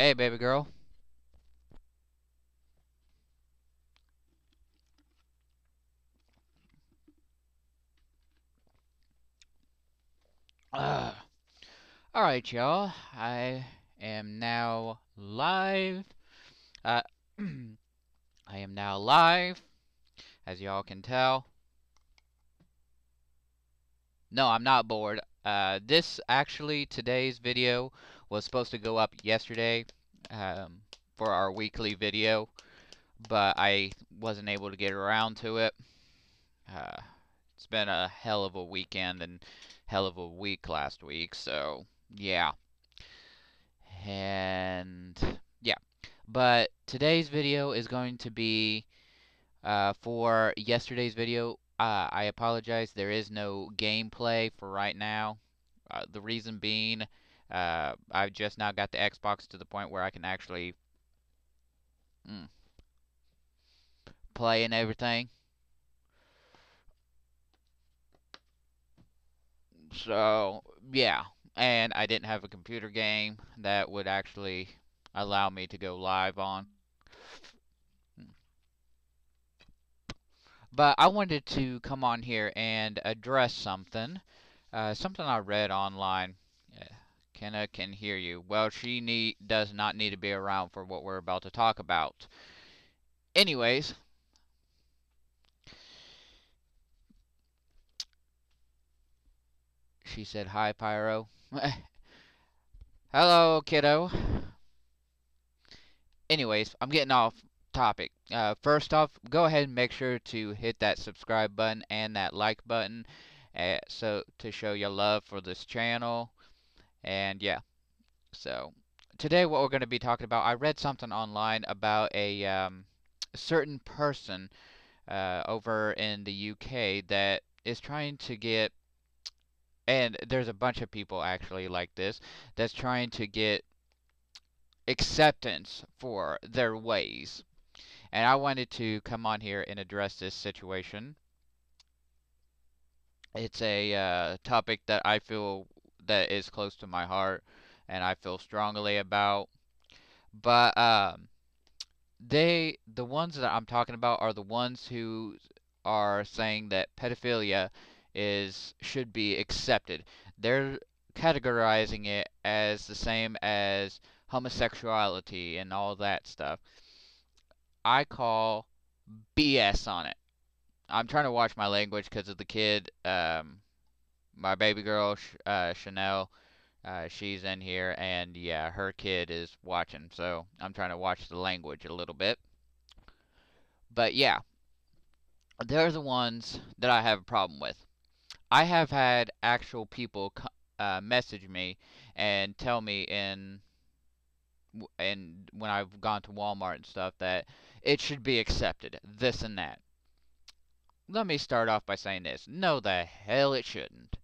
Hey, baby girl. Uh, Alright, y'all. I am now live. Uh, I am now live, as y'all can tell. No, I'm not bored. Today's video was supposed to go up yesterday, for our weekly video, but I wasn't able to get around to it. Uh, it's been a hell of a weekend and hell of a week last week, so yeah. And yeah, but today's video is going to be for yesterday's video. I apologize, there is no gameplay for right now. The reason being, I've just now got the Xbox to the point where I can actually mm, play and everything. So yeah, and I didn't have a computer game that would actually allow me to go live on. But I wanted to come on here and address something I read online. Kenna can hear you. Well, does not need to be around for what we're about to talk about. Anyways, she said hi, Pyro. Hello, kiddo. Anyways, I'm getting off topic. First off, go ahead and make sure to hit that subscribe button and that like button, so to show your love for this channel. And yeah, so today what we're going to be talking about, I read something online about a certain person over in the UK that is trying to get, and there's a bunch of people actually like this, that's trying to get acceptance for their ways. And I wanted to come on here and address this situation. It's a topic that I feel that is close to my heart and I feel strongly about. But the ones that I'm talking about are the ones who are saying that pedophilia is should be accepted. They're categorizing it as the same as homosexuality and all that stuff. I call BS on it. I'm trying to watch my language because of the kid. My baby girl, Chanel, she's in here, and yeah, her kid is watching, so I'm trying to watch the language a little bit. But yeah, they're the ones that I have a problem with. I have had actual people message me and tell me and when I've gone to Walmart and stuff that it should be accepted, this and that. Let me start off by saying this. No, the hell it shouldn't.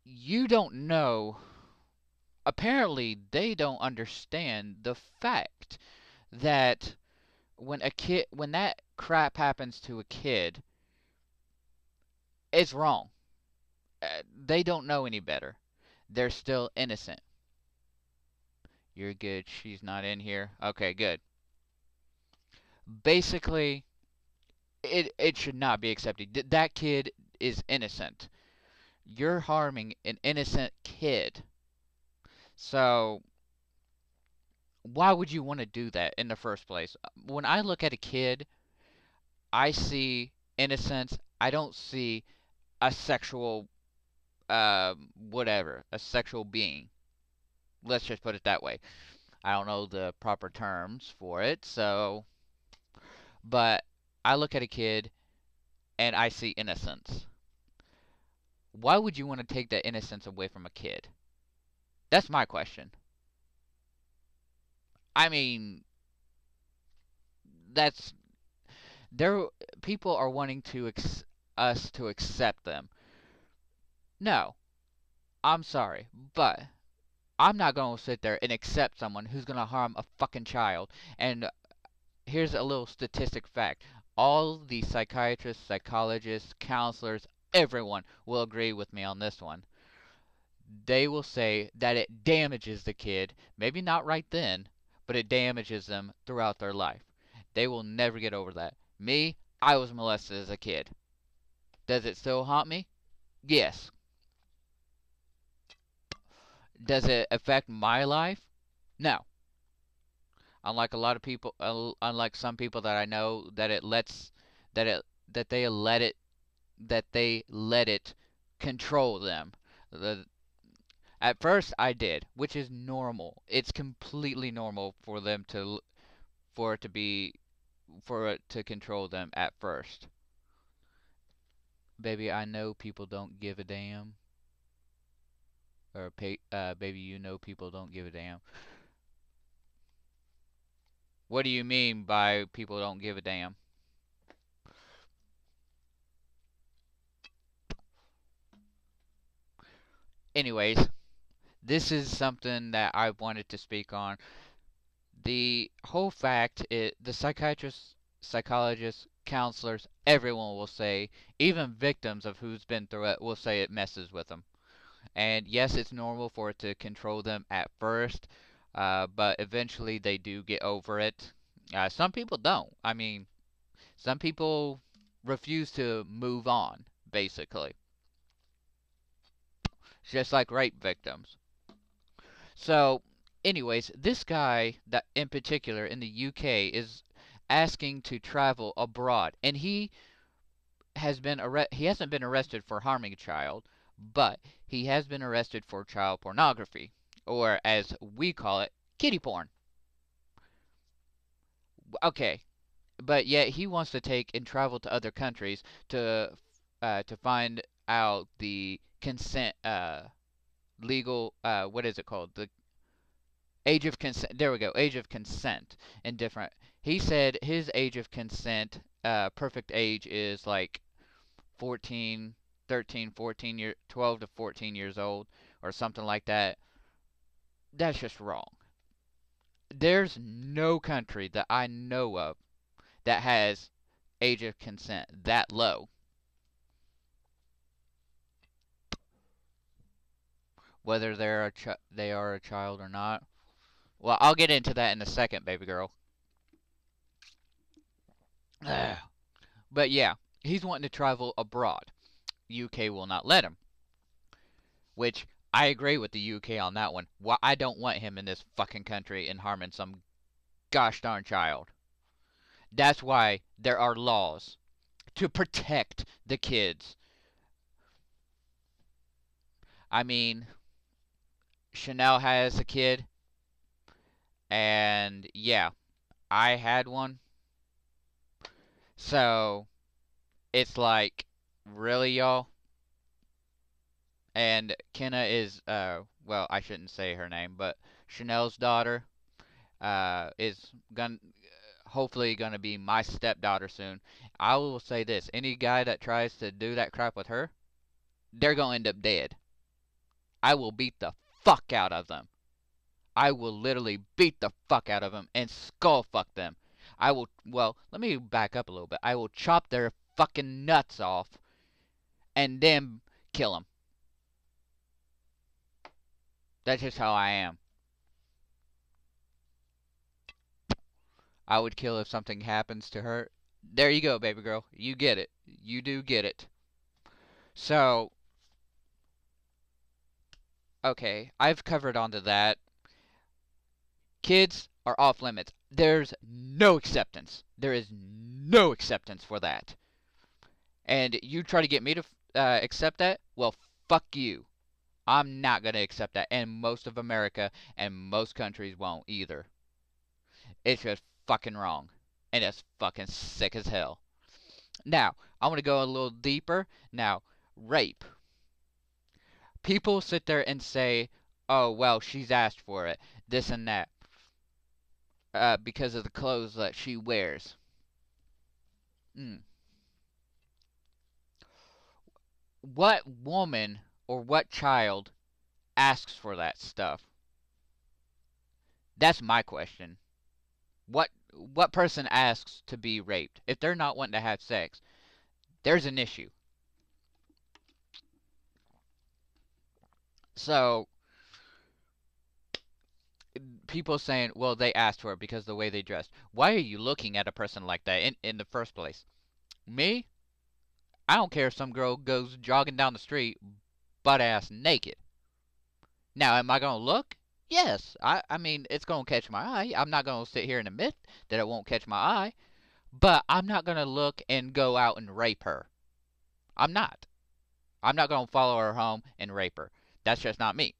You don't know. Apparently, they don't understand the fact that when that crap happens to a kid, it's wrong. They don't know any better. They're still innocent. You're good. She's not in here. Okay, good. Basically, it should not be accepted. That kid is innocent. You're harming an innocent kid. So, why would you want to do that in the first place? When I look at a kid, I see innocence. I don't see a sexual, whatever, a sexual being. Let's just put it that way. I don't know the proper terms for it, so, but I look at a kid and I see innocence. Why would you want to take that innocence away from a kid? That's my question. I mean, that's there. People are wanting us to accept them. No, I'm sorry, but I'm not going to sit there and accept someone who's going to harm a fucking child. And here's a little statistic fact. All the psychiatrists, psychologists, counselors, everyone will agree with me on this one. they will say that it damages the kid. Maybe not right then, but it damages them throughout their life. They will never get over that. Me, I was molested as a kid. Does it still haunt me? Yes. Does it affect my life? No. Unlike a lot of people, unlike some people that I know, that it that they let it that they let it control them. The, at first, I did, which is normal. It's completely normal for them to for it to be for it to control them at first. Baby, I know people don't give a damn. Or baby, you know people don't give a damn. What do you mean by people don't give a damn? Anyways, this is something that I wanted to speak on. The whole fact is the psychiatrists, psychologists, counselors, everyone will say, even victims of who's been through it will say it messes with them. And yes, it's normal for it to control them at first, but eventually they do get over it. Some people don't. I mean, some people refuse to move on, basically, just like rape victims. So, anyways, this guy that in particular in the UK is asking to travel abroad, and he hasn't been arrested for harming a child, but he has been arrested for child pornography, or as we call it, kitty porn. Okay, but yet he wants to take and travel to other countries to find out the consent legal what is it called, the age of consent. There we go, age of consent in different. He said his age of consent, perfect age is like 14, 13, 14 year 12 to 14 years old or something like that. That's just wrong. There's no country that I know of that has age of consent that low, whether they are a child or not. Well, I'll get into that in a second, baby girl. But yeah, he's wanting to travel abroad. UK will not let him, which I agree with the UK on that one. Why I don't want him in this fucking country and harming some gosh darn child. That's why there are laws to protect the kids. I mean, Chanel has a kid, and yeah, I had one. So it's like, really, y'all? And Kenna is, well, I shouldn't say her name, but Chanel's daughter, is gonna hopefully gonna be my stepdaughter soon. I will say this: any guy that tries to do that crap with her, they're gonna end up dead. I will beat the fuck out of them. I will literally beat the fuck out of them and skull fuck them. I will, well, let me back up a little bit. I will chop their fucking nuts off and then kill them. That's just how I am. I would kill if something happens to her. There you go, baby girl. You get it. You do get it. So, okay, I've covered onto that. Kids are off limits. There's no acceptance. There is no acceptance for that. And you try to get me to accept that? Well, fuck you. I'm not going to accept that. And most of America and most countries won't either. It's just fucking wrong. And it's fucking sick as hell. Now, I want to go a little deeper. Now, rape. People sit there and say, oh, well, she's asked for it, this and that, because of the clothes that she wears. Mm. What woman or what child asks for that stuff? That's my question. What person asks to be raped? If they're not wanting to have sex, there's an issue. So people saying, well, they asked for it because of the way they dressed. Why are you looking at a person like that in the first place? Me? I don't care if some girl goes jogging down the street butt ass naked. Now, am I gonna look? Yes. I mean, it's gonna catch my eye. I'm not gonna sit here and admit that it won't catch my eye, but I'm not gonna look and go out and rape her. I'm not. I'm not gonna follow her home and rape her. That's just not me.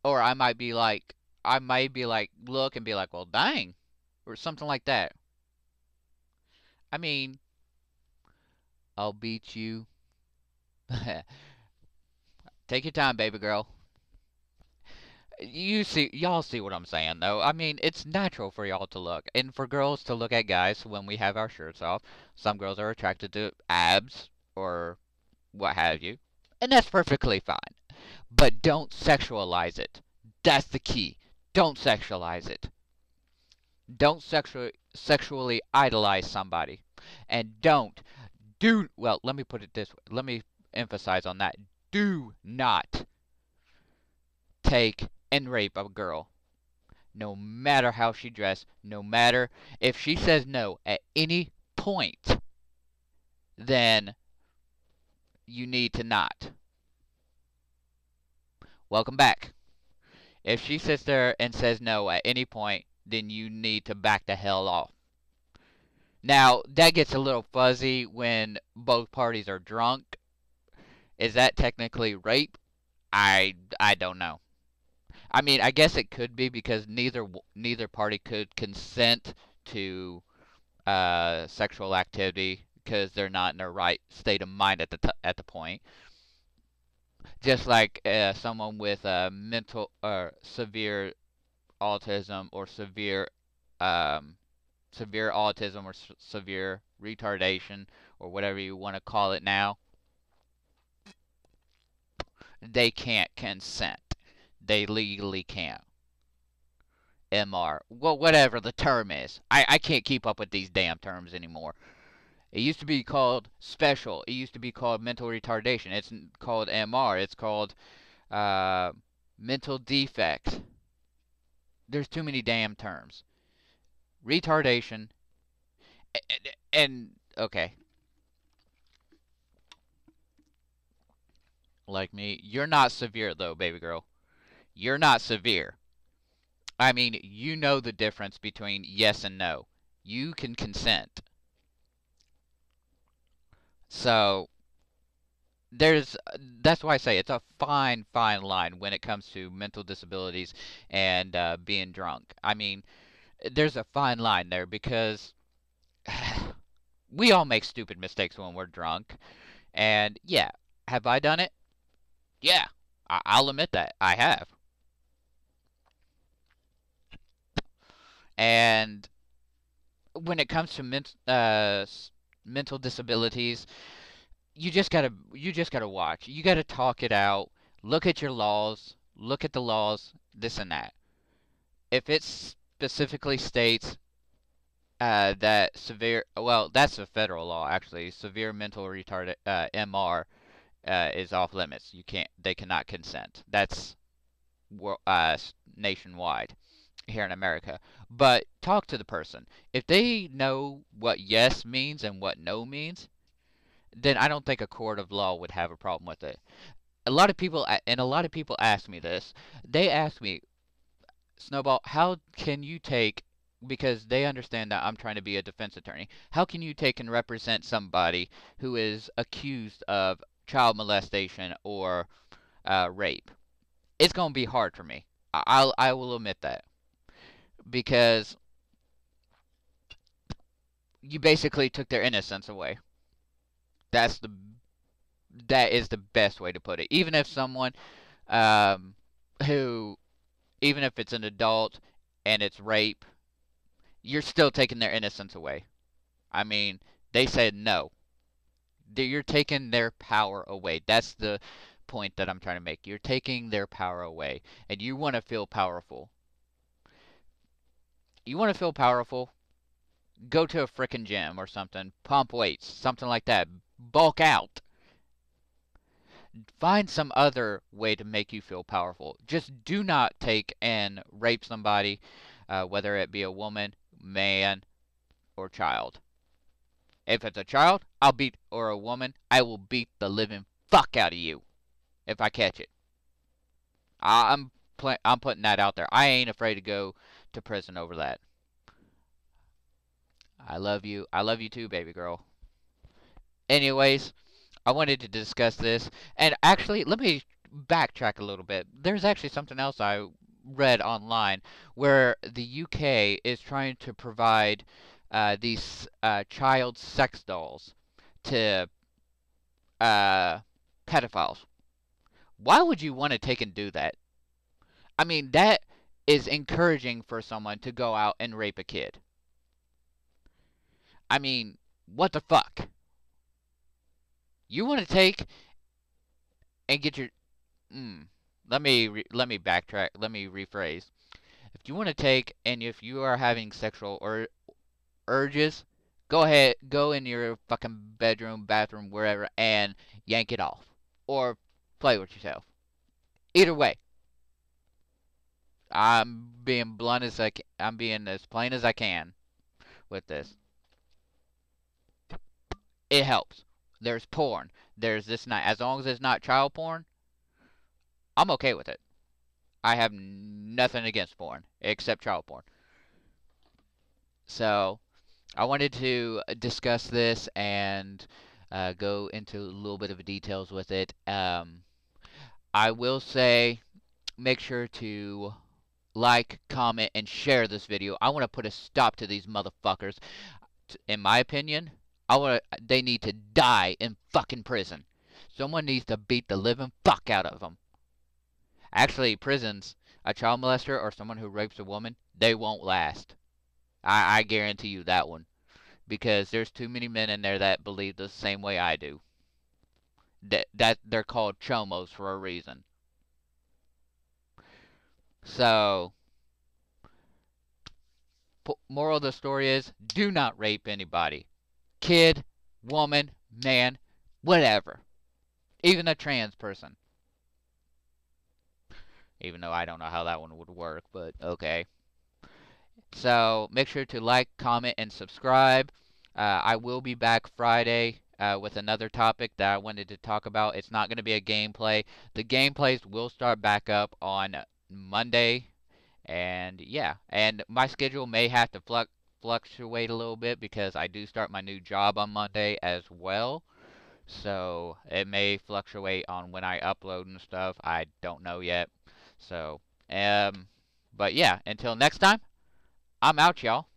Or I might be like, look and be like, well, dang, or something like that. I mean, I'll beat you. Take your time, baby girl. Y'all see what I'm saying, though. I mean, it's natural for y'all to look, and for girls to look at guys when we have our shirts off. Some girls are attracted to abs or what have you, and that's perfectly fine. But don't sexualize it. That's the key. Don't sexualize it. Don't sexually idolize somebody, and well, let me put it this way. Let me emphasize on that. Do not take and rape a girl, no matter how she dressed, no matter if she says no at any point, then you need to not. Welcome back. If she sits there and says no at any point, then you need to back the hell off. Now, that gets a little fuzzy when both parties are drunk. Is that technically rape? I don't know. I mean, I guess it could be because neither party could consent to sexual activity because they're not in their right state of mind at the point. Just like someone with mental or severe autism or um, severe autism or severe retardation or whatever you want to call it now, they can't consent. They legally can't. MR. Well, whatever the term is. I can't keep up with these damn terms anymore. It used to be called special. It used to be called mental retardation. It's called MR. It's called uh, mental defect. There's too many damn terms. Retardation and okay, like me, you're not severe though, baby girl. You're not severe. I mean, you know the difference between yes and no. You can consent. So there's that's why I say it's a fine line when it comes to mental disabilities and being drunk. I mean, there's a fine line there because we all make stupid mistakes when we're drunk. And yeah, have I done it? Yeah, I'll admit that I have. And when it comes to mental disabilities, you just gotta watch. You gotta talk it out. Look at your laws. Look at the laws. This and that. If it specifically states that well, that's a federal law actually. Severe mental retard MR is off limits. They cannot consent. That's nationwide here in America. But talk to the person. If they know what yes means and what no means, then I don't think a court of law would have a problem with it. A lot of people ask me this. They ask me, Snowball, how can you take, because they understand that I'm trying to be a defense attorney, how can you take and represent somebody who is accused of child molestation or rape? It's going to be hard for me. I will admit that because you basically took their innocence away. That's the that is the best way to put it. Even if someone um, who even if it's an adult and it's rape, you're still taking their innocence away. I mean, they said no. You're taking their power away. That's the point that I'm trying to make. You're taking their power away, and you want to feel powerful. You want to feel powerful? Go to a frickin' gym or something. Pump weights, something like that. Bulk out. Find some other way to make you feel powerful. Just do not take and rape somebody, whether it be a woman, man, or child. If it's a child, or a woman, I will beat the living fuck out of you if I catch it. I'm putting that out there. I ain't afraid to go to prison over that. I love you. I love you too, baby girl. Anyways, I wanted to discuss this, and actually, let me backtrack a little bit. There's actually something else I read online where the UK is trying to provide these child sex dolls to uh, pedophiles. Why would you want to take and do that? I mean, that is encouraging for someone to go out and rape a kid. I mean, what the fuck? You want to take and get your let me backtrack. Let me rephrase. If you want to take and if you are having sexual or urges, go ahead, go in your fucking bedroom, bathroom, wherever, and yank it off, or play with yourself. Either way, I'm being as plain as I can with this. It helps. There's porn. There's this night. As long as it's not child porn, I'm okay with it. I have nothing against porn except child porn. So I wanted to discuss this and go into a little bit of details with it. I will say, make sure to like, comment, and share this video. I want to put a stop to these motherfuckers. In my opinion, they need to die in fucking prison. Someone needs to beat the living fuck out of them. Actually, prisons, a child molester or someone who rapes a woman, they won't last. I guarantee you that one. Because there's too many men in there that believe the same way I do. That they're called chomos for a reason. So, moral of the story is, do not rape anybody. Kid, woman, man, whatever. Even a trans person. Even though I don't know how that one would work, but okay. So make sure to like, comment, and subscribe. I will be back Friday with another topic that I wanted to talk about. It's not going to be a gameplay. The gameplays will start back up on Monday. And yeah, and my schedule may have to fluctuate a little bit because I do start my new job on Monday as well. So it may fluctuate on when I upload and stuff. I don't know yet. So, but yeah, until next time, I'm out, y'all.